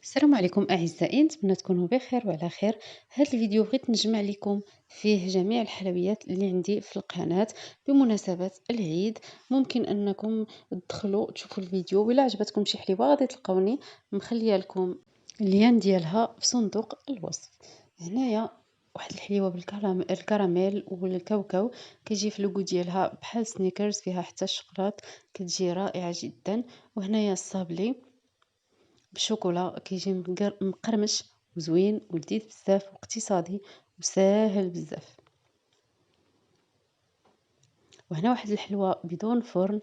السلام عليكم أعزائي، نتمنى تكونوا بخير وعلى خير. هذا الفيديو بغيت نجمع لكم فيه جميع الحلويات اللي عندي في القناة بمناسبة العيد. ممكن أنكم تدخلوا تشوفوا الفيديو، وإلا عجبتكم شي حليوة غادي تلقاوني مخليه لكم اللين ديالها في صندوق الوصف. هنايا واحد الحليوة الكراميل والكاوكاو، كتجي في لوغو ديالها بحال سنيكرز، فيها حتى الشوكولات، كتجي رائعة جدا. وهنايا الصابلي بالشوكولا، كيجي مقرمش وزوين ولذيذ بزاف واقتصادي وساهل بزاف. وهنا واحد الحلوى بدون فرن،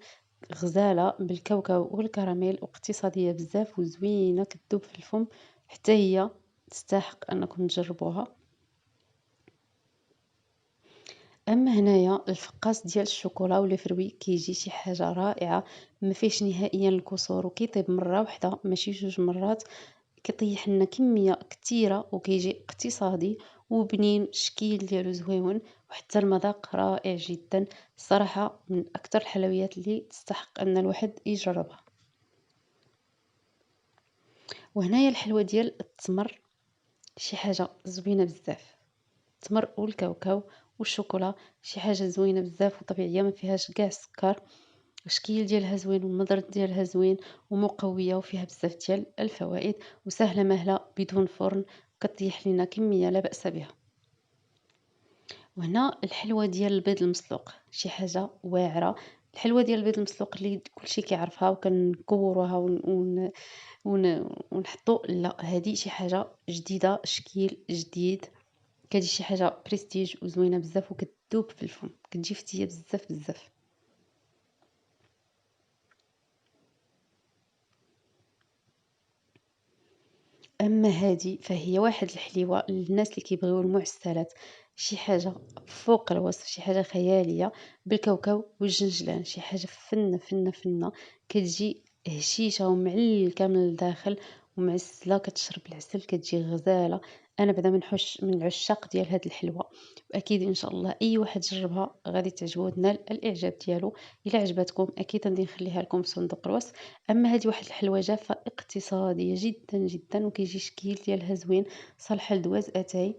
غزالة بالكاوكاو والكراميل واقتصادية بزاف وزوينة، كتذوب في الفم، حتى هي تستحق انكم تجربوها. اما هنايا الفقاس ديال الشوكولا ولا فروي، كيجي شي حاجه رائعه، ما فيهش نهائيا الكسور، وكيطيب مره واحده ماشي جوج مرات، كيطيح لنا كميه كثيره وكيجي اقتصادي وبنين، الشكل ديالو زويون، وحتى المذاق رائع جدا. الصراحه من اكثر الحلويات اللي تستحق ان الواحد يجربها. وهنايا الحلوى ديال التمر، شي حاجه زوينه بزاف. التمر والكاوكاو والشوكولا شي حاجه زوينه بزاف وطبيعيه، ما فيهاش كاع السكر، الشكل ديالها زوين والمضرد ديالها زوين ومقويه، وفيها بزاف ديال الفوائد، وسهله مهله بدون فرن، كطيح لنا كميه لا باس بها. وهنا الحلوه ديال البيض المسلوق، شي حاجه واعره. الحلوه ديال البيض المسلوق اللي كلشي كيعرفها وكنكوروها ونحطو، لا هذه شي حاجه جديده، شكل جديد، كتجي شي حاجه بريستيج وزوينه بزاف وكتذوب في الفم، كتجي فتيه بزاف بزاف. اما هذه فهي واحد الحليوه للناس اللي كيبغيو المعسلات، شي حاجه فوق الوصف، شي حاجه خياليه، بالكاوكاو والجنجلان، شي حاجه فنه فنه فنه، كتجي هشيشه ومعلكه من الداخل ومعسله، كتشرب العسل، كتجي غزاله. انا بعدا من العشاق ديال هاد الحلوه، واكيد ان شاء الله اي واحد جربها غادي تعجبو، تنال الاعجاب ديالو. الا عجبتكم اكيد غادي نخليها لكم في صندوق الوصف. اما هذه واحد الحلوى جافه اقتصاديه جدا جدا، وكيجي شكل ديالها زوين، صالحه لدواز اتاي،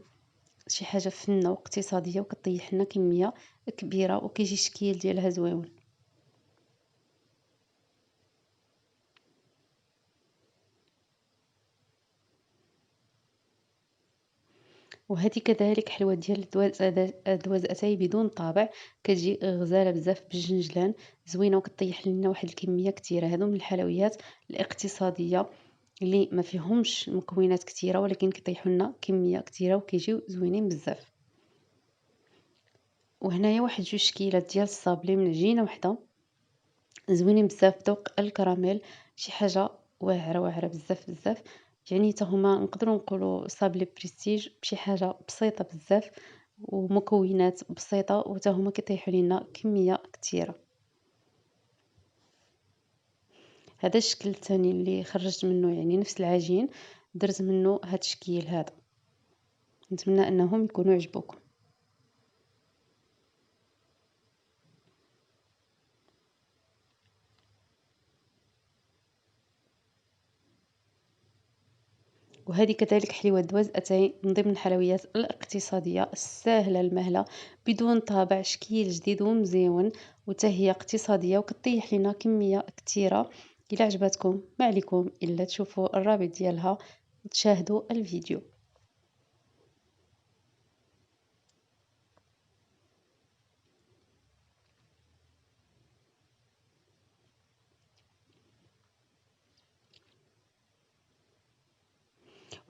شي حاجه فنه واقتصاديه، وكطيح لنا كميه كبيره، وكيجي شكل ديالها زويون. وهذه كذلك حلوى ديال دواز اتاي بدون طابع، كتجي غزاله بزاف بالجنجلان، زوينه، وكطيح لنا واحد الكميه كثيره. هادو من الحلويات الاقتصاديه اللي ما فيهمش مكونات كثيره، ولكن كيطيحوا لنا كميه كثيره وكيجيو زوينين بزاف. وهنايا واحد جوج شكيلات ديال الصابلي من عجينه وحده، زوينين بزاف، ذوق الكراميل، شي حاجه واعره واعره بزاف بزاف. يعني حتى هما نقدروا نقولوا صابلي بريستيج، بشي حاجه بسيطه بزاف ومكونات بسيطه، وتا هما كيطيحوا لينا كميه كثيره. هذا الشكل الثاني اللي خرجت منه، يعني نفس العجين، درت منه هذا الشكل هذا. نتمنى انهم يكونوا عجبوكم. وهذه كذلك حلوى دواز أتاي، من ضمن الحلويات الاقتصادية الساهلة المهلة، بدون طابع، شكل جديد ومزيون، وتهي اقتصادية، وكطيح لنا كمية كثيرة. إلا عجبتكم ما عليكم إلا تشوفوا الرابط ديالها وتشاهدوا الفيديو.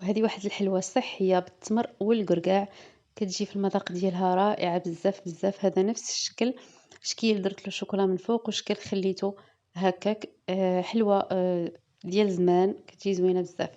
وهذه واحد الحلوى صحية بالتمر والقرقاع، كتجي في المذاق ديالها رائعة بزاف بزاف. هذا نفس الشكل، شكل درت له شوكولا من فوق، وشكل خليته هكاك. حلوة ديال زمان، كتجي زوينة بزاف.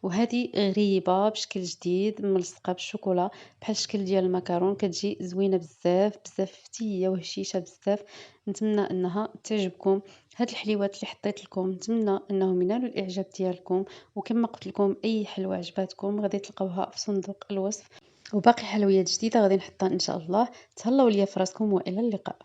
وهذه غريبة بشكل جديد، ملصقة بالشوكولا بحال الشكل ديال المكرون، كتجي زوينة بزاف بزاف، فتية وهشيشة بزاف. نتمنى انها تعجبكم. هاد الحليوات اللي حطيت لكم نتمنى انهم ينالوا الاعجاب ديالكم، وكما قلت لكم اي حلوة عجباتكم غادي تلقاوها في صندوق الوصف، وباقي حلويات جديدة غادي نحطها ان شاء الله. تهلاو ليا في راسكم والى اللقاء.